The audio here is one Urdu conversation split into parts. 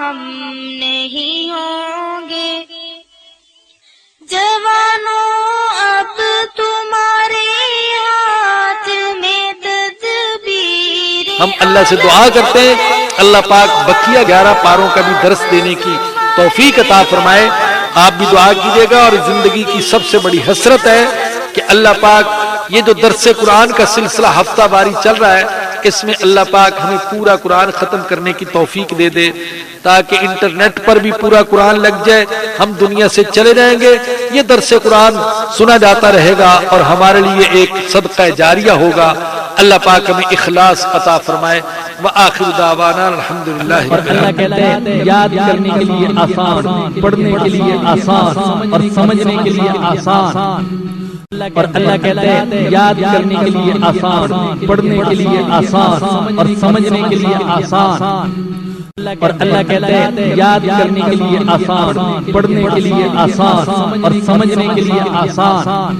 ہم نہیں ہوں گے. جوانوں اب تمہارے ہاتھ میں تدبیر. ہم اللہ سے دعا کرتے ہیں اللہ پاک بقیہ 11 پاروں کا بھی درس دینے کی توفیق عطا فرمائے. آپ بھی دعا کیجیے گا. اور زندگی کی سب سے بڑی حسرت ہے کہ اللہ پاک یہ جو درس قرآن کا سلسلہ ہفتہ واری چل رہا ہے اس میں اللہ پاک ہمیں پورا قرآن ختم کرنے کی توفیق دے دے تاکہ انٹرنیٹ پر بھی پورا قرآن لگ جائے. ہم دنیا سے چلے جائیں گے یہ درس قرآن سنا جاتا رہے گا اور ہمارے لیے ایک صدقہ جاریہ ہوگا. اللہ پاک ہمیں اخلاص عطا فرمائے. وآخر دعوانا الحمدللہ. اور اللہ کہتے ہیں یاد کرنے کے لیے آسان، پڑھنے کے لیے آسان اور سمجھنے کے لیے آسان. اور اللہ کہتے ہیں یاد کرنے کے لیے آسان، پڑھنے کے لیے آسان اور سمجھنے کے لیے آسان. اور اللہ کہتے ہیں یاد کرنے کے لیے آسان، پڑھنے کے لیے آسان اور سمجھنے کے لیے آسان.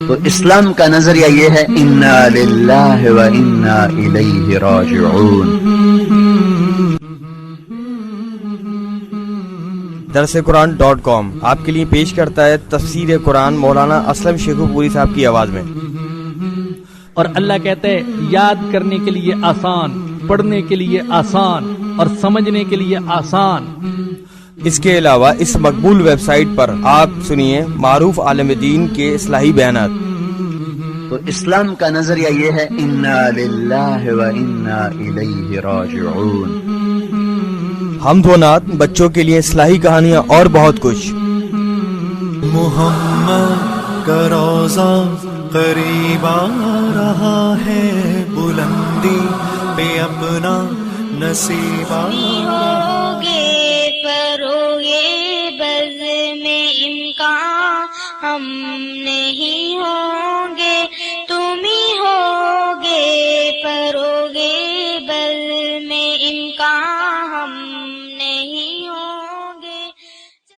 تو اسلام کا نظریہ یہ ہے انا للہ و انا الیہ راجعون. درسقرآن.com آپ کے لیے پیش کرتا ہے تفسیر قرآن مولانا اسلم شیخو پوری صاحب کی آواز میں. اور اللہ کہتے ہیں یاد کرنے کے لیے آسان، پڑھنے کے لیے آسان اور سمجھنے کے لیے آسان. اس کے علاوہ اس مقبول ویب سائٹ پر آپ سنیے معروف عالم دین کے اصلاحی بیانات. تو اسلام کا نظریہ یہ ہے انا للہ و انا الیہ راجعون. حمد و نعت، بچوں کے لیے اصلاحی کہانیاں اور بہت کچھ. محمد کا روزہ قریب آ رہا ہے، بلندی پہ اپنا نصیب آ ہو گے پروئے بز میں امکان ہم